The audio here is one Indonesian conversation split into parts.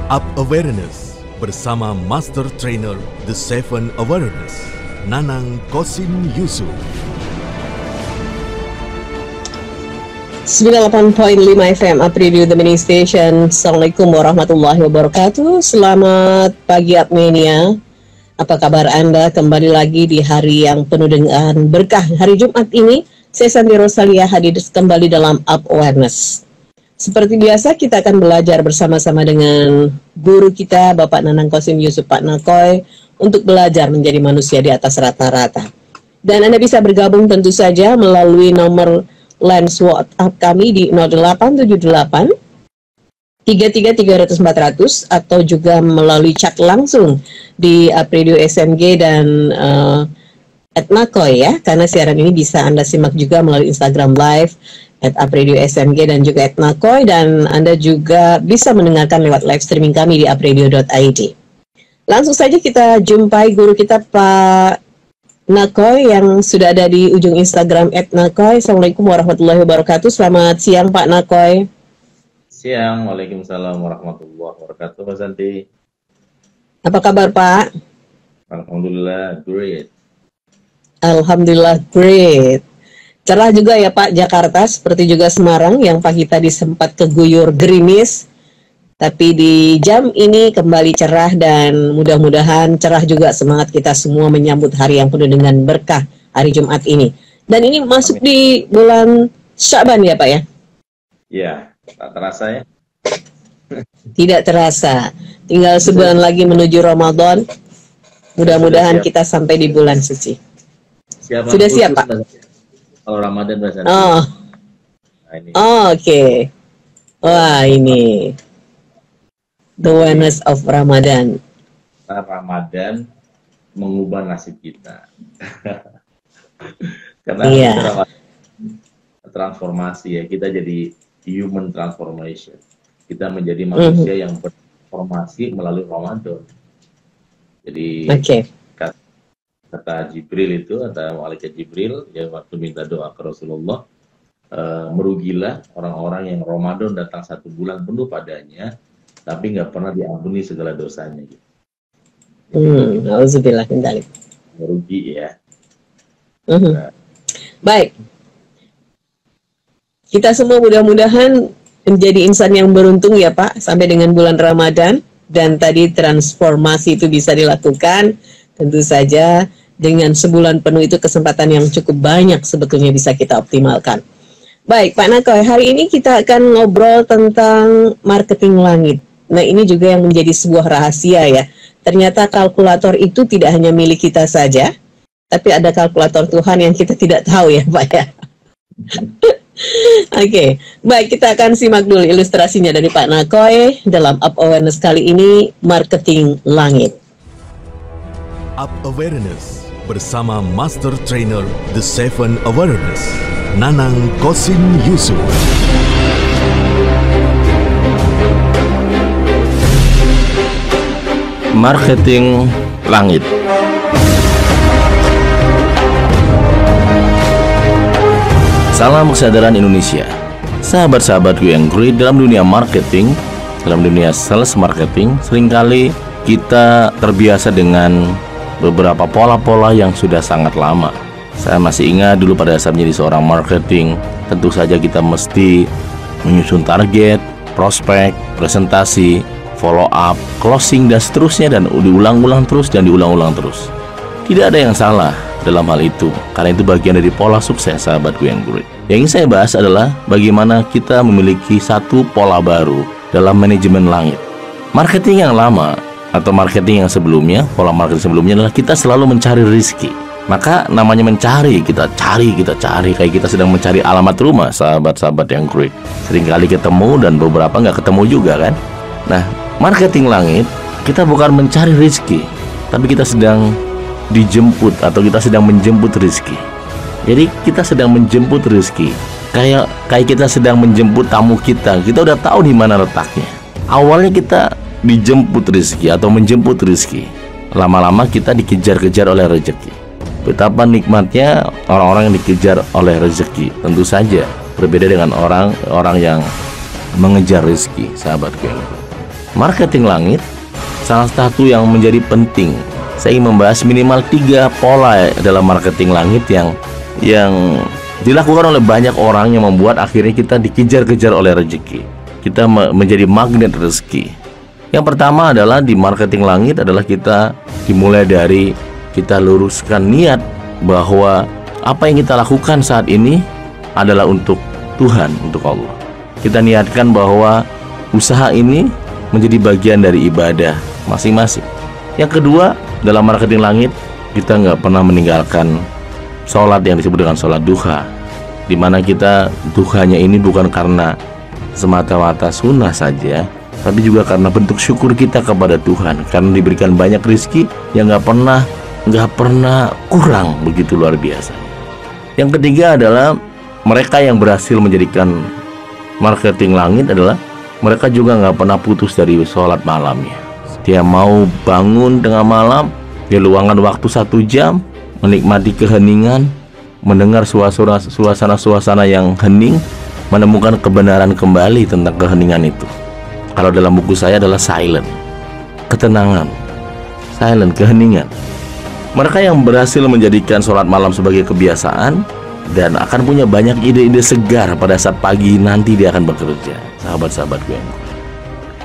Up Awareness bersama Master Trainer The Seven Awareness, Nanang Kosim Yusuf. 98.5 FM Up Radio The Mini Station. Assalamualaikum warahmatullahi wabarakatuh. Selamat pagi Upmania. Apa kabar Anda? Kembali lagi di hari yang penuh dengan berkah. Hari Jumat ini saya Santi Rosalia hadir kembali dalam Up Awareness. Seperti biasa kita akan belajar bersama-sama dengan guru kita Bapak Nanang Kosim Yusuf Pak Nakoy untuk belajar menjadi manusia di atas rata-rata. Dan Anda bisa bergabung tentu saja melalui nomor line WhatsApp kami di 0878 33 300 400 atau juga melalui chat langsung di Radio SMG dan @nakoy ya, karena siaran ini bisa Anda simak juga melalui Instagram Live @apradio SMG dan juga @nakoy, dan Anda juga bisa mendengarkan lewat live streaming kami di apradio.id. Langsung saja kita jumpai guru kita Pak Nakoy yang sudah ada di ujung Instagram @nakoy. Assalamualaikum warahmatullahi wabarakatuh. Selamat siang Pak Nakoy. Siang, waalaikumsalam warahmatullahi wabarakatuh, Mas Santi. Apa kabar Pak? Alhamdulillah, great. Alhamdulillah, great. Cerah juga ya Pak Jakarta, seperti juga Semarang yang pagi tadi sempat keguyur gerimis. Tapi di jam ini kembali cerah dan mudah-mudahan cerah juga semangat kita semua menyambut hari yang penuh dengan berkah hari Jumat ini. Dan ini masuk di bulan Sya'ban ya Pak ya? Iya, tak terasa ya? Tidak terasa. Tinggal sebulan lagi menuju Ramadan. Mudah-mudahan kita sampai di bulan suci. Sudah siap Pak? Kalau Ramadan Mas Santi. Oh, oke. Wah ini the awareness of Ramadan. Ramadan mengubah nasib kita. Karena transformasi ya, kita jadi human transformation. Kita menjadi manusia yang bertransformasi melalui Ramadan. Jadi kata Jibril itu, kata Malaikat Jibril ya waktu minta doa ke Rasulullah, merugilah orang-orang yang Ramadan datang 1 bulan penuh padanya tapi nggak pernah diampuni segala dosanya gitu. Auzubillah min dzalik. Merugi ya. Baik. Kita semua mudah-mudahan menjadi insan yang beruntung ya Pak sampai dengan bulan Ramadan, dan tadi transformasi itu bisa dilakukan tentu saja dengan sebulan penuh, itu kesempatan yang cukup banyak sebetulnya bisa kita optimalkan. Baik Pak Nakoy, hari ini kita akan ngobrol tentang marketing langit. Nah ini juga yang menjadi sebuah rahasia ya. Ternyata kalkulator itu tidak hanya milik kita saja, tapi ada kalkulator Tuhan yang kita tidak tahu ya Pak ya. Oke, baik, kita akan simak dulu ilustrasinya dari Pak Nakoy dalam Up Awareness kali ini, marketing langit. Up Awareness bersama Master Trainer The Seven Awareness, Nanang Kosim Yusuf. Marketing langit. Salam kesadaran Indonesia. Sahabat-sahabatku yang great dalam dunia marketing, dalam dunia sales marketing, seringkali kita terbiasa dengan beberapa pola-pola yang sudah sangat lama. Saya masih ingat dulu pada saat menjadi seorang marketing, tentu saja kita mesti menyusun target, prospek, presentasi, follow up, closing, dan seterusnya, dan diulang-ulang terus dan diulang-ulang terus. Tidak ada yang salah dalam hal itu, karena itu bagian dari pola sukses sahabatku yang great. Yang ingin saya bahas adalah bagaimana kita memiliki satu pola baru dalam manajemen langit. Marketing yang lama atau marketing yang sebelumnya, pola marketing sebelumnya adalah kita selalu mencari rezeki. Maka namanya mencari, kita cari, kayak kita sedang mencari alamat rumah, sahabat-sahabat yang great. Seringkali ketemu dan beberapa nggak ketemu juga kan. Nah, marketing langit, kita bukan mencari rezeki, tapi kita sedang dijemput atau kita sedang menjemput rezeki. Jadi kita sedang menjemput rezeki. Kayak kita sedang menjemput tamu kita. Kita udah tahu di mana letaknya. Awalnya kita dijemput rezeki atau menjemput rezeki. Lama-lama kita dikejar-kejar oleh rezeki. Betapa nikmatnya orang-orang yang dikejar oleh rezeki. Tentu saja berbeda dengan orang-orang yang mengejar rezeki, sahabatku. marketing langit, salah satu yang menjadi penting, saya ingin membahas minimal 3 pola dalam marketing langit yang dilakukan oleh banyak orang yang membuat akhirnya kita dikejar-kejar oleh rezeki. Kita menjadi magnet rezeki. Yang pertama adalah di marketing langit adalah kita dimulai dari kita luruskan niat bahwa apa yang kita lakukan saat ini adalah untuk Tuhan, untuk Allah. Kita niatkan bahwa usaha ini menjadi bagian dari ibadah masing-masing. Yang kedua, dalam marketing langit kita nggak pernah meninggalkan sholat yang disebut dengan sholat duha, di mana kita duhanya ini bukan karena semata-mata sunnah saja, tapi juga karena bentuk syukur kita kepada Tuhan karena diberikan banyak rezeki yang nggak pernah kurang, begitu luar biasa. Yang ketiga adalah mereka yang berhasil menjadikan marketing langit adalah mereka juga nggak pernah putus dari sholat malamnya. Dia mau bangun tengah malam, dia luangkan waktu 1 jam, menikmati keheningan, mendengar suasana yang hening, menemukan kebenaran kembali tentang keheningan itu. Kalau dalam buku saya adalah silent, ketenangan, silent, keheningan. Mereka yang berhasil menjadikan sholat malam sebagai kebiasaan dan akan punya banyak ide-ide segar pada saat pagi nanti dia akan bekerja, sahabat-sahabatku yang mulia.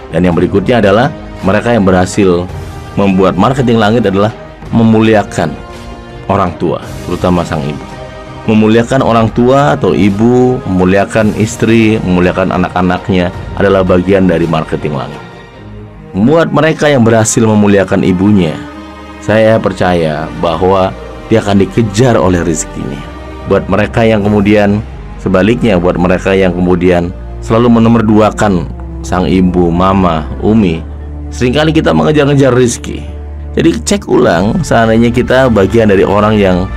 Dan yang berikutnya adalah mereka yang berhasil membuat marketing langit adalah memuliakan orang tua, terutama sang ibu. Memuliakan orang tua atau ibu, memuliakan istri, memuliakan anak-anaknya adalah bagian dari marketing langit. Buat mereka yang berhasil memuliakan ibunya, saya percaya bahwa dia akan dikejar oleh rezekinya. Buat mereka yang kemudian sebaliknya, buat mereka yang kemudian selalu menomorduakan sang ibu, mama, umi, seringkali kita mengejar-ngejar rezeki. Jadi cek ulang, seandainya kita bagian dari orang yang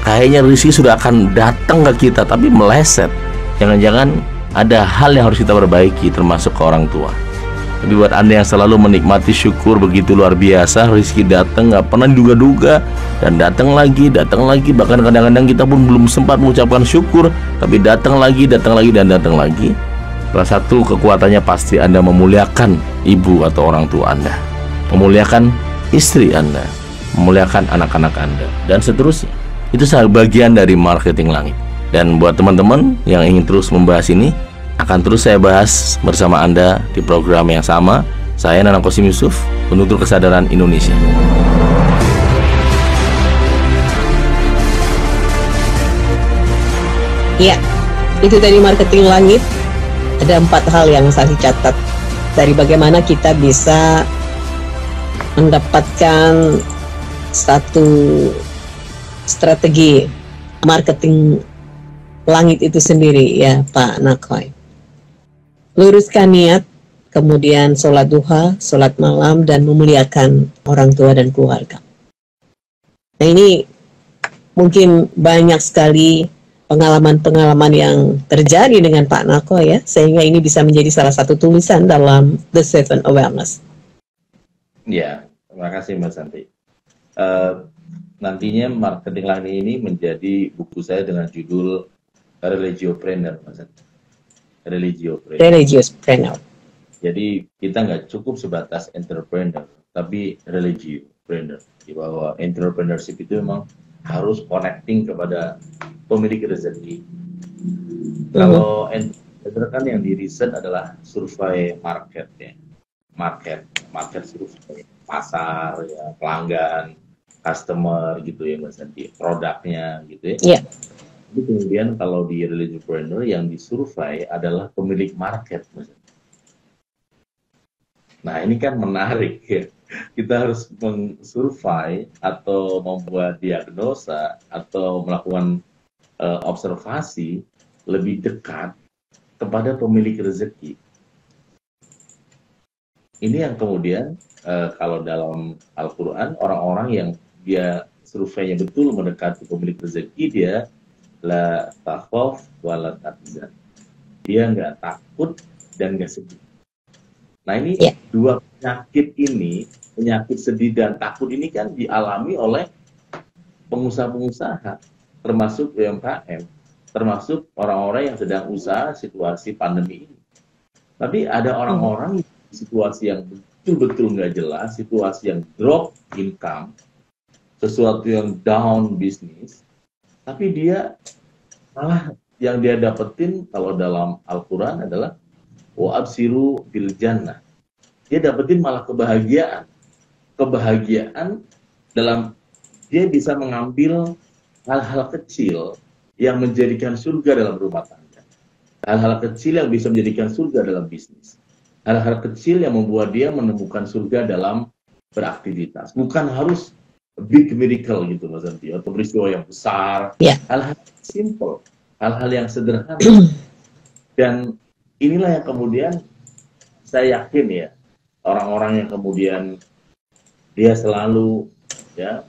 kayaknya rezeki sudah akan datang ke kita tapi meleset. Jangan-jangan ada hal yang harus kita perbaiki, termasuk ke orang tua. Tapi buat Anda yang selalu menikmati syukur begitu luar biasa, rezeki datang nggak pernah duga-duga dan datang lagi, bahkan kadang-kadang kita pun belum sempat mengucapkan syukur, tapi datang lagi dan datang lagi. Salah satu kekuatannya pasti Anda memuliakan ibu atau orang tua Anda, memuliakan istri Anda, memuliakan anak-anak Anda, dan seterusnya. Itu bagian dari marketing langit. Dan buat teman-teman yang ingin terus membahas ini, akan terus saya bahas bersama Anda di program yang sama. Saya Nanang Qasim Yusuf, penutur kesadaran Indonesia. Ya, itu tadi marketing langit. Ada 4 hal yang saya catat dari bagaimana kita bisa mendapatkan satu strategi marketing langit itu sendiri, ya Pak Nakoy. Luruskan niat, kemudian sholat duha, sholat malam, dan memuliakan orang tua dan keluarga. Nah, ini mungkin banyak sekali pengalaman-pengalaman yang terjadi dengan Pak Nakoy, ya, sehingga ini bisa menjadi salah satu tulisan dalam The Seven Awareness. Ya, terima kasih Mbak Santi. Nantinya marketing langit ini menjadi buku saya dengan judul Religiopreneur, Mbak Santi. Religiopreneur. Jadi kita nggak cukup sebatas entrepreneur, tapi religiopreneur. Di bahwa entrepreneurship itu memang harus connecting kepada pemilik rezeki. Kalau entrepreneur kan yang di riset adalah survei market, ya. Market survei pasar, ya, pelanggan, customer gitu ya Mbak Santi, produknya gitu ya. Yeah. Jadi kemudian kalau di religiopreneur yang disurvei adalah pemilik market. Nah ini kan menarik ya. Kita harus mensurvei atau membuat diagnosa atau melakukan observasi lebih dekat kepada pemilik rezeki. Ini yang kemudian kalau dalam Al-Quran orang-orang yang dia surveinya betul mendekati pemilik rezeki, dia la takhaf wa la tahzan. Dia nggak takut dan nggak sedih. Nah ini dua penyakit ini, penyakit sedih dan takut ini kan dialami oleh pengusaha-pengusaha, termasuk UMKM, termasuk orang-orang yang sedang usaha situasi pandemi ini. Tapi ada orang-orang situasi yang betul-betul nggak jelas, situasi yang drop income, sesuatu yang down bisnis, tapi dia malah yang dia dapetin kalau dalam Al-Quran adalah wa'absiru bil jannah. Dia dapetin malah kebahagiaan. Kebahagiaan dalam dia bisa mengambil hal-hal kecil yang menjadikan surga dalam rumah tangga. Hal-hal kecil yang bisa menjadikan surga dalam bisnis. Hal-hal kecil yang membuat dia menemukan surga dalam beraktivitas. Bukan harus big miracle gitu Mas Santi, atau peristiwa yang besar. Hal-hal simple, hal-hal yang sederhana. Dan inilah yang kemudian saya yakin ya, orang-orang yang kemudian dia selalu ya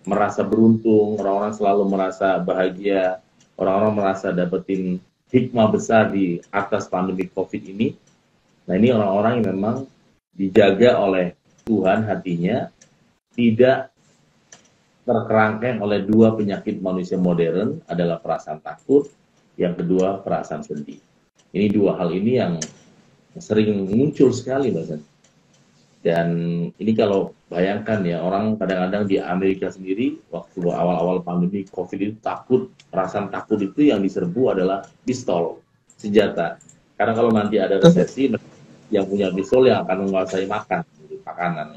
merasa beruntung, orang-orang selalu merasa bahagia, orang-orang merasa dapetin hikmah besar di atas pandemi COVID ini. Nah, ini orang-orang yang memang dijaga oleh Tuhan hatinya, tidak terkerangkeng oleh dua penyakit manusia modern, adalah perasaan takut, yang kedua perasaan sedih. Ini dua hal ini yang sering muncul sekali, Mas. Dan ini kalau bayangkan ya, orang kadang-kadang di Amerika sendiri, waktu awal-awal pandemi COVID itu takut, perasaan takut itu yang diserbu adalah pistol, senjata. Karena kalau nanti ada resesi, yang punya pistol yang akan menguasai makanan.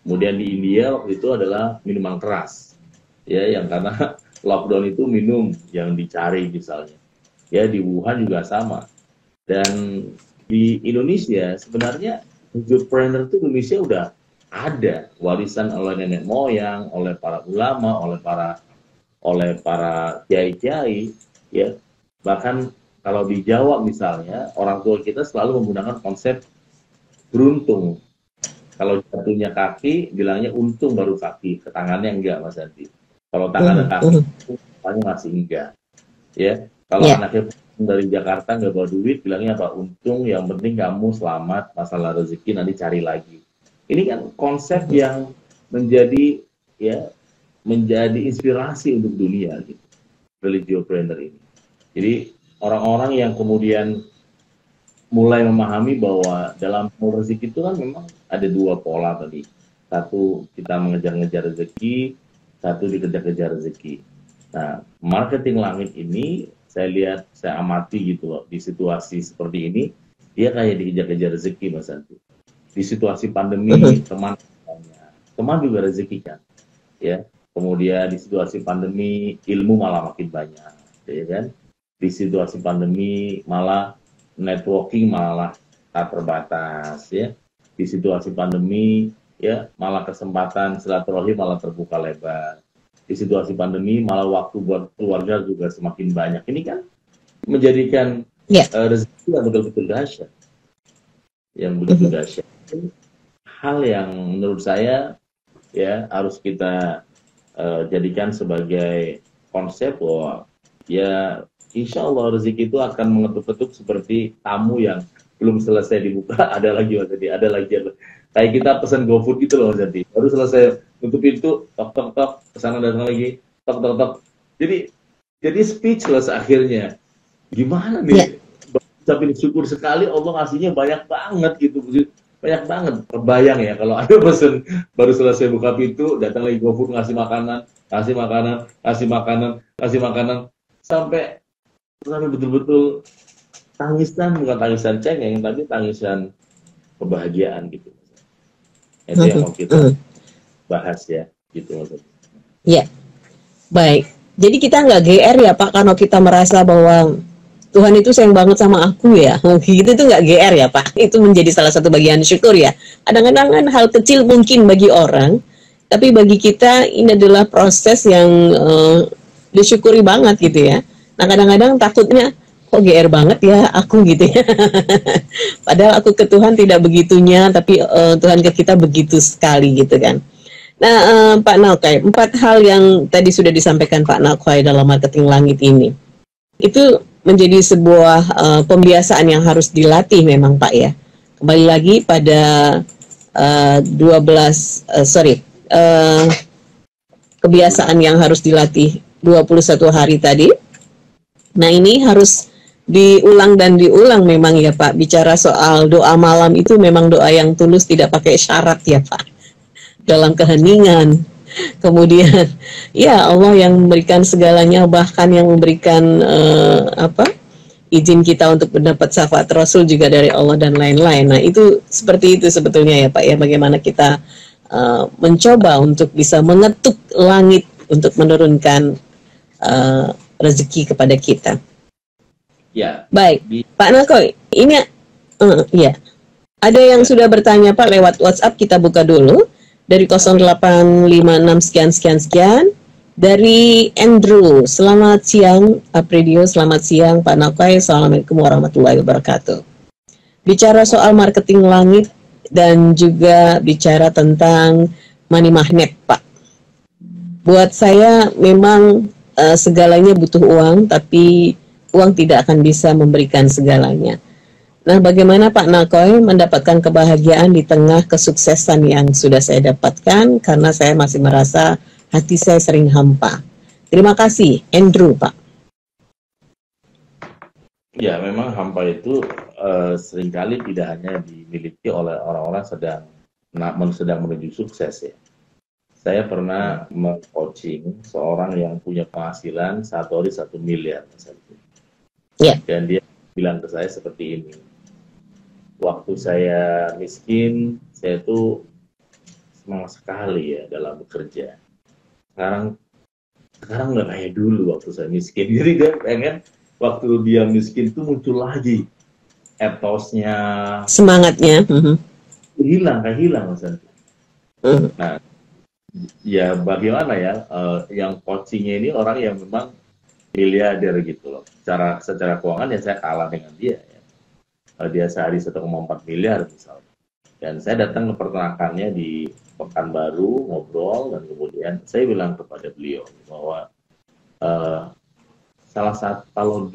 Kemudian di India waktu itu adalah minuman keras, ya, yang karena lockdown itu minum yang dicari misalnya. Ya, di Wuhan juga sama. Dan di Indonesia sebenarnya entrepreneur itu Indonesia udah ada, warisan oleh nenek moyang, oleh para ulama, oleh para kiai-kiai, ya. Bahkan kalau di Jawa misalnya, orang tua kita selalu menggunakan konsep beruntung. Kalau jatuhnya kaki, bilangnya untung baru kaki, ke tangannya enggak, Mas Santi. Kalau tangannya kaki, tangannya masih enggak. Ya, kalau anaknya dari Jakarta nggak bawa duit, bilangnya apa? Untung, yang penting kamu selamat, masalah rezeki nanti cari lagi. Ini kan konsep yang menjadi inspirasi untuk dunia, gitu. Religiopreneur ini. Jadi orang-orang yang kemudian mulai memahami bahwa dalam rezeki itu kan memang ada dua pola tadi. Satu, kita mengejar-ngejar rezeki, satu dikejar-kejar rezeki. Nah, marketing langit ini saya lihat, saya amati gitu loh, di situasi seperti ini, dia kayak dikejar-kejar rezeki, Mas Santi. Di situasi pandemi, teman juga rezeki kan, ya. Kemudian di situasi pandemi, ilmu malah makin banyak, ya kan. Di situasi pandemi malah networking malah tak terbatas, ya. Di situasi pandemi, ya, malah kesempatan silaturahim malah terbuka lebar. Di situasi pandemi malah waktu buat keluarga juga semakin banyak. Ini kan menjadikan rezeki yang betul-betul dahsyat. Yang betul-betul dahsyat. Hal yang menurut saya ya harus kita jadikan sebagai konsep bahwa ya insya Allah rezeki itu akan mengetuk-ketuk seperti tamu yang belum selesai dibuka, ada lagi. Kayak kita pesan GoFood gitu loh, Mas Santi. Baru selesai tutup pintu, tok, kesana datang lagi, tok. Jadi speechless akhirnya. Gimana nih? Ucapin syukur sekali, Allah ngasihnya banyak banget gitu. Banyak banget. Terbayang ya, kalau ada pesan baru selesai buka pintu, datang lagi GoFood ngasih makanan. Sampai betul-betul tangisan, bukan tangisan cengeng, tapi tangisan kebahagiaan gitu. Itu yang mau kita bahas ya, gitu maksudnya. Ya, baik. Jadi kita nggak GR ya Pak, kalau kita merasa bahwa Tuhan itu sayang banget sama aku ya, gitu itu nggak GR ya Pak. Itu menjadi salah satu bagian syukur ya. Kadang-kadang kan hal kecil mungkin bagi orang, tapi bagi kita ini adalah proses yang disyukuri banget gitu ya. Nah kadang-kadang takutnya, kok GR banget ya aku gitu ya. Padahal aku ke Tuhan tidak begitunya, tapi Tuhan ke kita begitu sekali gitu kan. Nah Pak Nalkai, 4 hal yang tadi sudah disampaikan Pak Nalkai dalam marketing langit ini, itu menjadi sebuah pembiasaan yang harus dilatih memang Pak ya. Kembali lagi pada kebiasaan yang harus dilatih 21 hari tadi. Nah ini harus diulang dan diulang memang ya Pak. Bicara soal doa malam itu memang doa yang tulus, tidak pakai syarat ya Pak. Dalam keheningan. Kemudian ya Allah yang memberikan segalanya, bahkan yang memberikan izin kita untuk mendapat syafaat Rasul juga dari Allah dan lain-lain. Nah itu seperti itu sebetulnya ya Pak ya, bagaimana kita mencoba untuk bisa mengetuk langit untuk menurunkan rezeki kepada kita. Ya. Baik, Pak Nakoy, ini ya ada yang sudah bertanya Pak lewat WhatsApp, kita buka dulu dari 0856 sekian. Dari Andrew, selamat siang Apridio, selamat siang Pak Nakoy, assalamualaikum warahmatullahi wabarakatuh. Bicara soal marketing langit dan juga bicara tentang money magnet Pak. Buat saya memang segalanya butuh uang, tapi uang tidak akan bisa memberikan segalanya. Nah, bagaimana Pak Nakoy mendapatkan kebahagiaan di tengah kesuksesan yang sudah saya dapatkan, karena saya masih merasa hati saya sering hampa. Terima kasih, Andrew, Pak. Ya, memang hampa itu seringkali tidak hanya dimiliki oleh orang-orang sedang menuju sukses ya. Saya pernah meng-coaching seorang yang punya penghasilan 1 hari 1 miliar misalnya. Yeah. Dan dia bilang ke saya seperti ini, waktu saya miskin, saya tuh semangat sekali ya dalam bekerja. Sekarang nggak kayak dulu waktu saya miskin. Jadi dia pengen waktu dia miskin tuh muncul lagi etosnya, semangatnya. hilang misalnya. Nah, ya bagaimana ya, yang coachingnya ini orang yang memang miliarder gitu loh. Secara keuangan ya saya kalah dengan dia ya. Dia sehari 1,4 miliar misalnya. Dan saya datang ke peternakannya di Pekanbaru, ngobrol, dan kemudian saya bilang kepada beliau bahwa salah satu kalau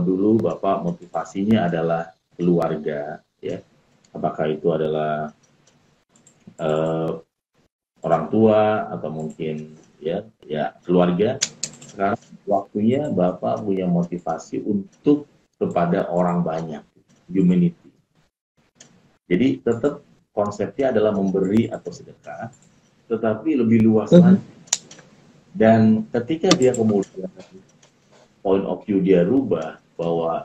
dulu Bapak motivasinya adalah keluarga ya. Apakah itu adalah orang tua atau mungkin ya keluarga. Sekarang waktunya Bapak punya motivasi untuk kepada orang banyak, humanity. Jadi tetap konsepnya adalah memberi atau sedekah, tetapi lebih luas lagi. Dan ketika dia kemudian point of view dia rubah bahwa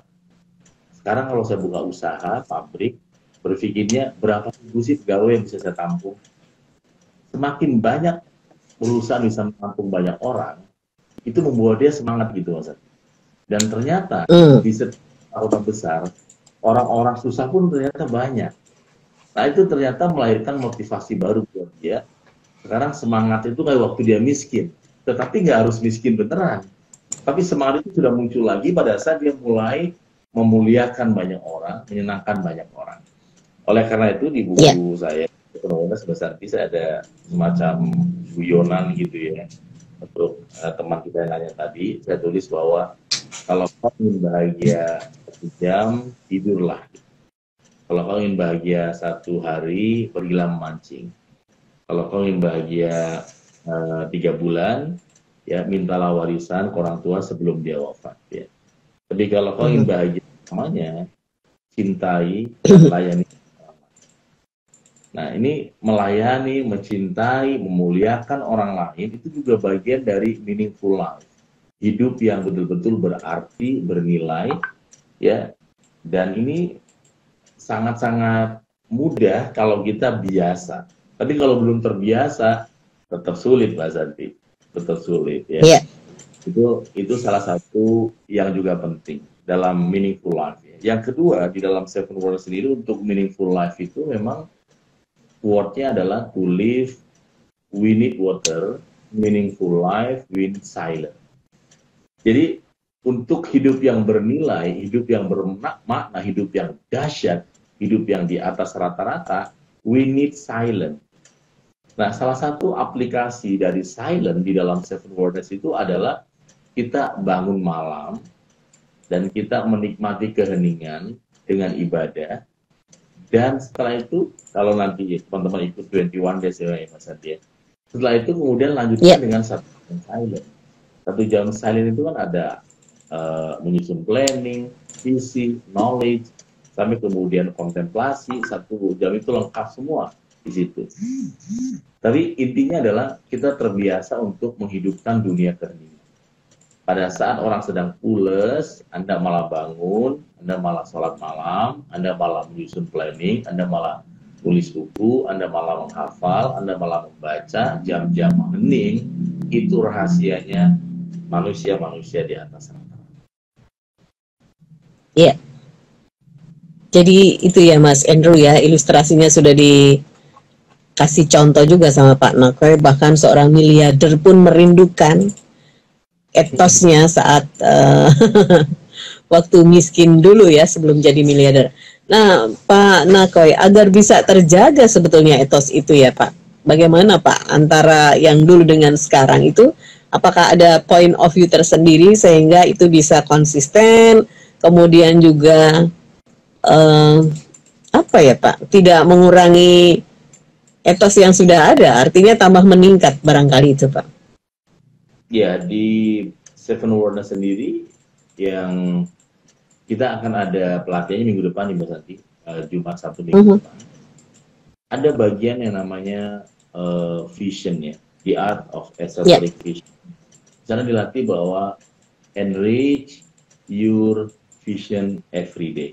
sekarang kalau saya buka usaha pabrik, berpikirnya berapa ribu sih pegawai yang bisa saya tampung. Semakin banyak perusahaan bisa menampung banyak orang, itu membuat dia semangat gitu Mas. Dan ternyata di setiap kota besar, orang-orang susah pun ternyata banyak. Nah itu ternyata melahirkan motivasi baru buat dia. Sekarang semangat itu kayak waktu dia miskin. Tetapi nggak harus miskin beneran. Tapi semangat itu sudah muncul lagi pada saat dia mulai memuliakan banyak orang, menyenangkan banyak orang. Oleh karena itu di buku saya, Ekonomi Sebesar Bisa, ada semacam guyonan gitu ya. Untuk teman kita yang nanya tadi, saya tulis bahwa kalau kau ingin bahagia 1 jam, tidurlah. Kalau kau ingin bahagia 1 hari, pergilah memancing. Kalau kau ingin bahagia 3 bulan, ya mintalah warisan ke orang tua sebelum dia wafat. Ya. Tapi kalau kau ingin bahagia selamanya, cintai dan layani. Nah ini melayani, mencintai, memuliakan orang lain itu juga bagian dari meaningful life. Hidup yang betul-betul berarti, bernilai, ya. Dan ini sangat-sangat mudah kalau kita biasa. Tapi kalau belum terbiasa, tetap sulit Mbak Santi. Tetap sulit ya. Yeah. Itu salah satu yang juga penting dalam meaningful life. Ya. Yang kedua, di dalam Seven Words sendiri untuk meaningful life itu memang word-nya adalah to live, we need water, meaningful life, we need silence. Jadi untuk hidup yang bernilai, hidup yang bermakna, hidup yang dahsyat, hidup yang di atas rata-rata, we need silence. Nah, salah satu aplikasi dari silent di dalam Seven Words itu adalah kita bangun malam dan kita menikmati keheningan dengan ibadah. Dan setelah itu, kalau nanti teman-teman ikut 21 days ya Mas Santi, setelah itu kemudian lanjutkan dengan 1 jam silent. 1 jam silent itu kan ada menyusun planning, visi, knowledge, sampai kemudian kontemplasi. 1 jam itu lengkap semua di situ. Tapi intinya adalah kita terbiasa untuk menghidupkan dunia keheningan. Pada saat orang sedang pules, Anda malah bangun, Anda malah sholat malam, Anda malah menyusun planning, Anda malah tulis buku, Anda malah menghafal, Anda malah membaca. Jam-jam hening itu rahasianya manusia-manusia di atas rata. Iya. Jadi itu ya Mas Andrew ya, ilustrasinya sudah dikasih contoh juga sama Pak Nakoy. Bahkan seorang miliarder pun merindukan etosnya saat waktu miskin dulu ya, sebelum jadi miliarder. Nah Pak Nakoy, agar bisa terjaga sebetulnya etos itu ya Pak, bagaimana Pak antara yang dulu dengan sekarang itu? Apakah ada point of view tersendiri sehingga itu bisa konsisten, kemudian juga apa ya Pak, tidak mengurangi etos yang sudah ada, artinya tambah meningkat barangkali itu Pak? Ya, di Seven Wonders sendiri yang kita akan ada pelatihannya minggu depan nih Mbak Santi, Jumat Sabtu minggu depan. Ada bagian yang namanya vision ya, the art of esoteric vision. Di sana dilatih bahwa enrich your vision every day.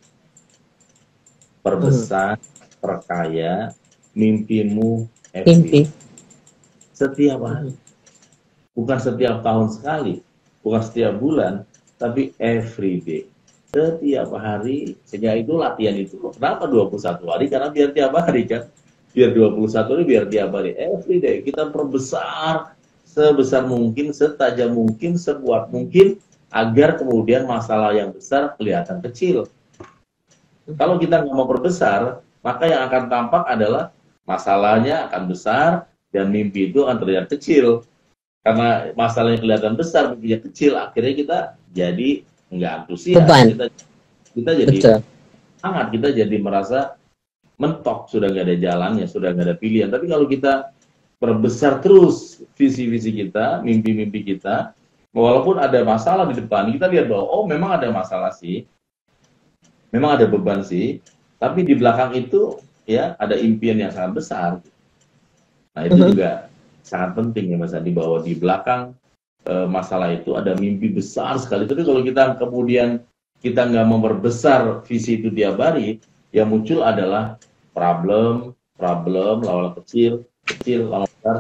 Perbesar, perkaya mimpimu every day. Setiap hari. Bukan setiap tahun sekali, bukan setiap bulan, tapi every day. Setiap hari, sehingga itu latihan itu. Kenapa 21 hari? Karena biar tiap hari kan. Biar 21 hari, biar tiap hari. Every day. Kita perbesar sebesar mungkin, setajam mungkin, sekuat mungkin, agar kemudian masalah yang besar kelihatan kecil. Kalau kita nggak mau perbesar, maka yang akan tampak adalah masalahnya akan besar, dan mimpi itu akan terlihat kecil. Karena masalahnya kelihatan besar, mimpinya kecil, akhirnya kita jadi nggak antusias. Kita jadi sangat, kita jadi merasa mentok, sudah nggak ada jalannya, sudah nggak ada pilihan. Tapi kalau kita perbesar terus visi-visi kita, mimpi-mimpi kita, walaupun ada masalah di depan, kita lihat bahwa oh memang ada masalah sih, memang ada beban sih, tapi di belakang itu ya ada impian yang sangat besar. Nah itu juga sangat penting ya Mas Andi, bahwa di belakang masalah itu ada mimpi besar sekali. Tapi kalau kita kemudian kita nggak memperbesar visi itu tiap hari, yang muncul adalah problem, lawan kecil, lawan besar.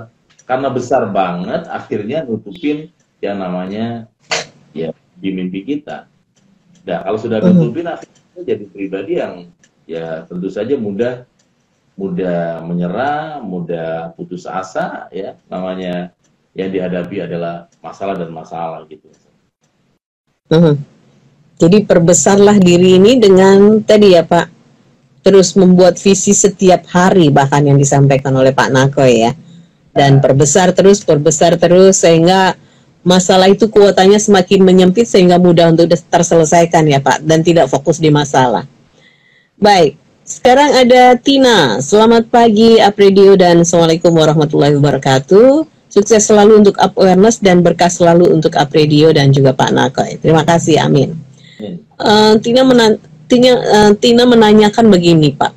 Karena besar banget, akhirnya nutupin yang namanya ya di mimpi kita. Nah kalau sudah nutupin, akhirnya jadi pribadi yang ya tentu saja mudah menyerah, mudah putus asa, ya namanya yang dihadapi adalah masalah dan masalah gitu. Jadi perbesarlah diri ini dengan tadi ya Pak, terus membuat visi setiap hari bahkan yang disampaikan oleh Pak Nakoy ya, dan perbesar terus sehingga masalah itu kuotanya semakin menyempit sehingga mudah untuk terselesaikan ya Pak, dan tidak fokus di masalah. Baik. Sekarang ada Tina. Selamat pagi Apredio dan Assalamualaikum warahmatullahi wabarakatuh. Sukses selalu untuk Awareness dan berkah selalu untuk Apredio dan juga Pak Nakoy. Terima kasih, amin. Tina menanyakan begini Pak.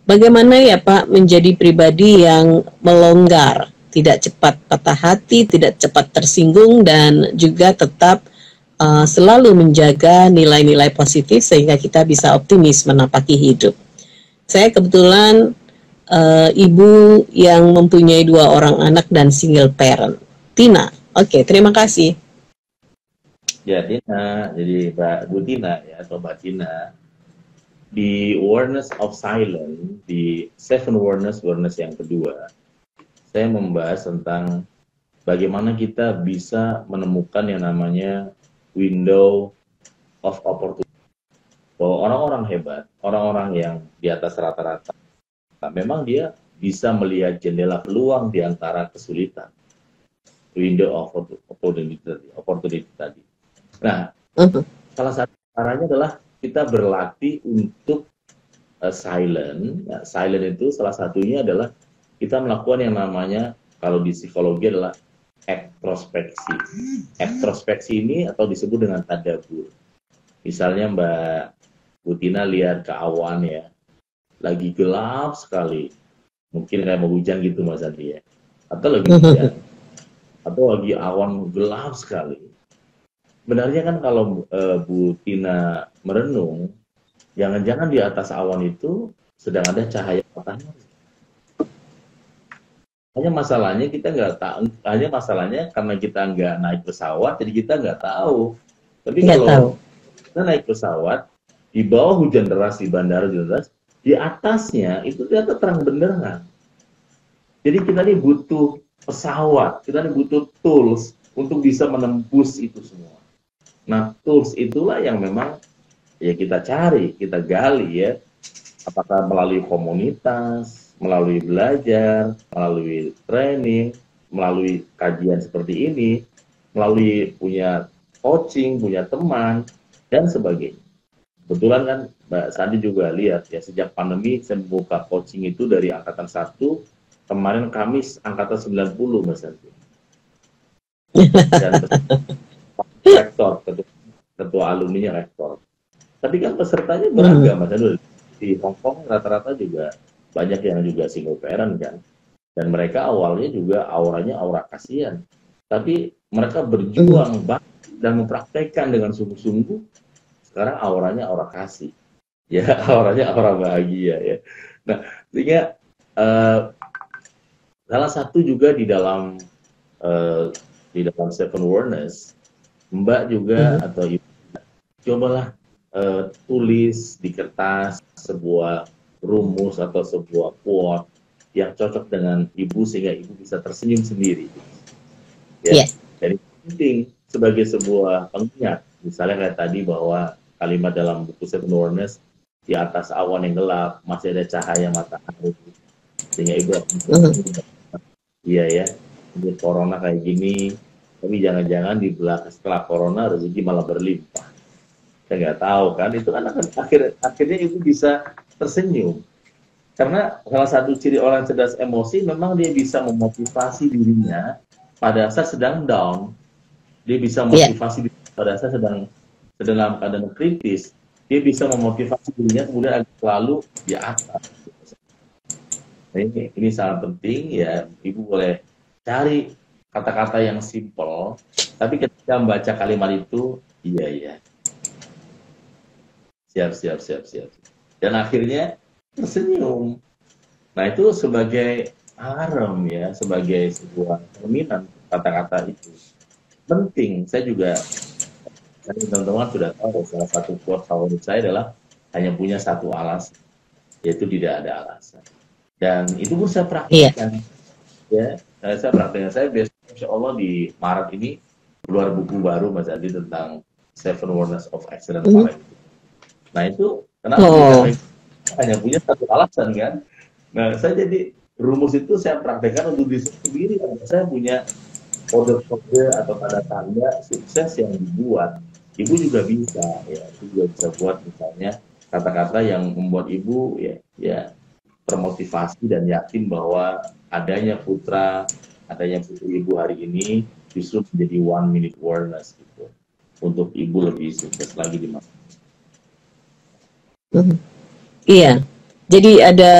Bagaimana ya Pak menjadi pribadi yang melonggar, tidak cepat patah hati, tidak cepat tersinggung, dan juga tetap selalu menjaga nilai-nilai positif sehingga kita bisa optimis menapaki hidup. Saya kebetulan ibu yang mempunyai 2 orang anak dan single parent. Tina, oke, terima kasih. Ya Tina, jadi Bu Tina ya, atau Mbak Tina, di Awareness of Silence, di Seven Awareness yang kedua, saya membahas tentang bagaimana kita bisa menemukan yang namanya window of opportunity. Bahwa orang-orang hebat, orang-orang yang di atas rata-rata, memang dia bisa melihat jendela peluang di antara kesulitan. Window of opportunity tadi. Nah, salah satu caranya adalah kita berlatih untuk silent. Nah, silent itu salah satunya adalah kita melakukan yang namanya, kalau di psikologi adalah ektrospeksi. Ektrospeksi ini atau disebut dengan tadabbur. Misalnya Mbak Butina lihat ke awan ya, lagi gelap sekali. Mungkin kayak mau hujan gitu Mas Andi ya. Atau lagi hujan. Atau lagi awan gelap sekali. Sebenarnya kan kalau Bu Tina merenung, jangan-jangan di atas awan itu sedang ada cahaya matahari. Hanya masalahnya kita nggak tahu. Hanya masalahnya karena kita nggak naik pesawat, jadi kita nggak tahu. Tapi kalau kita naik pesawat, di bawah hujan deras di bandara deras, di atasnya itu ternyata terang benderang. Jadi kita ini butuh pesawat, kita ini butuh tools untuk bisa menembus itu semua. Nah, tools itulah yang memang ya kita cari, kita gali ya. Apakah melalui komunitas, melalui belajar, melalui training, melalui kajian seperti ini, melalui punya coaching, punya teman, dan sebagainya. Kebetulan kan Mbak Sandi juga lihat ya, sejak pandemi saya membuka coaching itu dari angkatan 1, kemarin Kamis angkatan 90 Mbak Sandi. Dan rektor, ketua alumninya rektor. Tapi kan pesertanya beragam, Mas Sandi. Di Hong Kong rata-rata juga banyak yang juga single parent kan. Dan mereka awalnya juga auranya aura kasihan. Tapi mereka berjuang dan mempraktekkan dengan sungguh-sungguh. Sekarang auranya aura kasih, ya auranya aura bahagia ya. Nah, sehingga salah satu juga di dalam Seven Awareness, Mbak juga atau Ibu, cobalah tulis di kertas sebuah rumus atau sebuah quote yang cocok dengan Ibu sehingga Ibu bisa tersenyum sendiri. Ya, jadi penting sebagai sebuah pengingat. Misalnya kayak tadi bahwa kalimat dalam buku Seven Awareness, di atas awan yang gelap masih ada cahaya matahari, sehingga Ibu iya ya, ini corona kayak gini, tapi jangan-jangan di belakang setelah corona rezeki malah berlimpah. Saya nggak tahu kan, itu kan akhirnya Ibu bisa tersenyum. Karena salah satu ciri orang cerdas emosi memang dia bisa memotivasi dirinya pada saat sedang down, dia bisa memotivasi dirinya pada saat sedang dalam keadaan kritis, dia bisa memotivasi dirinya kemudian agak selalu di atas. Nah, ini sangat penting ya. Ibu boleh cari kata-kata yang simple, tapi ketika membaca kalimat itu, iya, siap, dan akhirnya tersenyum. Nah, itu sebagai alarm ya, sebagai sebuah cerminan kata-kata itu penting. Saya juga, teman-teman sudah tahu, salah satu quote favorit saya adalah hanya punya satu alasan, yaitu tidak ada alasan. Dan itu pun saya praktekkan. Ya, saya praktekkan. Saya besok insya Allah di Maret ini keluar buku baru Mas Adi tentang Seven Awareness of Excellent Talent. Nah itu kenapa hanya punya satu alasan kan? Nah saya jadi rumus itu saya praktekkan untuk diri sendiri. Saya punya kode-kode atau tanda-tanda sukses yang dibuat. Ibu juga bisa, ya, ibu juga bisa buat misalnya kata-kata yang membuat ibu ya termotivasi dan yakin bahwa adanya putri ibu hari ini justru menjadi 1 minute awareness gitu, untuk ibu lebih sukses lagi di masa. Iya, jadi ada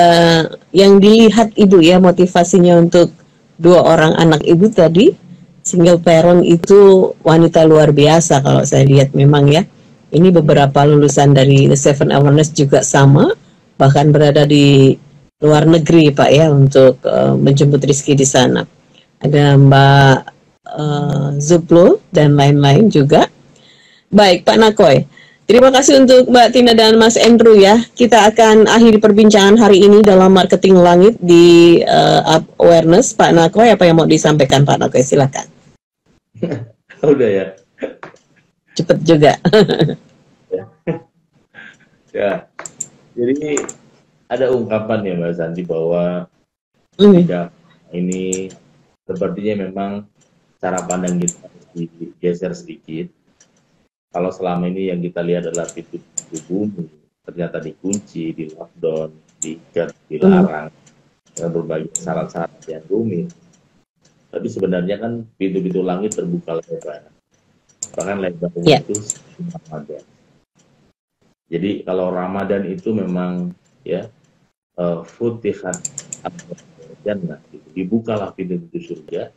yang dilihat ibu ya, motivasinya untuk 2 orang anak ibu tadi. Single parent itu wanita luar biasa kalau saya lihat memang ya. Ini beberapa lulusan dari The Seven Awareness juga sama, bahkan berada di luar negeri Pak ya untuk menjemput rezeki di sana. Ada Mbak Zuplo dan lain-lain juga. Baik Pak Nakoy, terima kasih untuk Mbak Tina dan Mas Andrew ya. Kita akan akhiri perbincangan hari ini dalam Marketing Langit di Awareness. Pak Nakoy, apa yang mau disampaikan Pak Nakoy? Silakan. Udah ya. Cepet juga. Ya. Jadi ada ungkapan ya Mbak Santi bahwa ini sepertinya memang cara pandang kita harus digeser sedikit. Kalau selama ini yang kita lihat adalah pintu bumi, ternyata dikunci, di lockdown, diikat, dilarang, dengan berbagai syarat-syarat yang rumit. tapi sebenarnya kan pintu-pintu langit terbuka lebar. Bahkan lebarnya itu Ramadan. Jadi kalau Ramadan itu memang ya futihat jannah, gitu. Dibukalah pintu-pintu surga.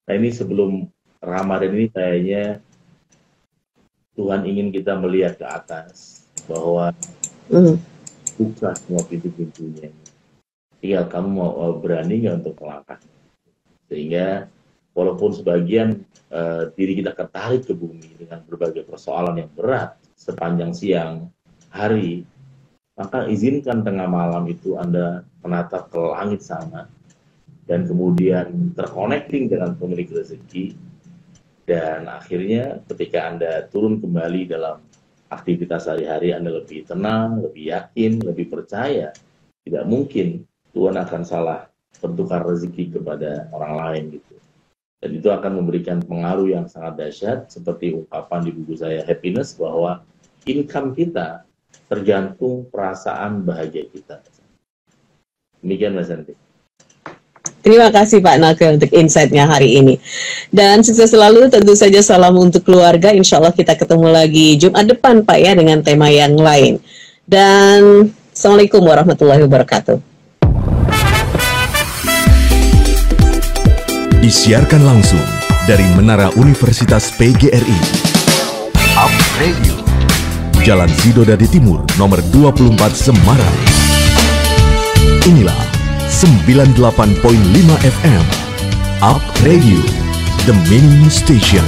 Nah ini sebelum Ramadan ini kayaknya Tuhan ingin kita melihat ke atas bahwa buka semua pintu-pintunya. Tinggal kamu mau berani nggak untuk melangkah. Sehingga walaupun sebagian diri kita ketarik ke bumi dengan berbagai persoalan yang berat sepanjang siang hari, maka izinkan tengah malam itu Anda menatap ke langit sana dan kemudian terconnecting dengan pemilik rezeki, dan akhirnya ketika Anda turun kembali dalam aktivitas sehari-hari, Anda lebih tenang, lebih yakin, lebih percaya. Tidak mungkin Tuhan akan salah bertukar rezeki kepada orang lain gitu. Dan itu akan memberikan pengaruh yang sangat dahsyat, seperti ungkapan di buku saya Happiness, bahwa income kita tergantung perasaan bahagia kita. Demikian Mas Santi. Terima kasih Pak Naga untuk insight-nya hari ini. Dan sukses selalu, tentu saja salam untuk keluarga. Insya Allah kita ketemu lagi Jumat depan Pak ya, dengan tema yang lain. Dan Assalamualaikum warahmatullahi wabarakatuh. Disiarkan langsung dari Menara Universitas PGRI. Up Radio. Jalan Sidodadi Timur, nomor 24 Semarang. Inilah 98.5 FM. Up Radio, the mini station.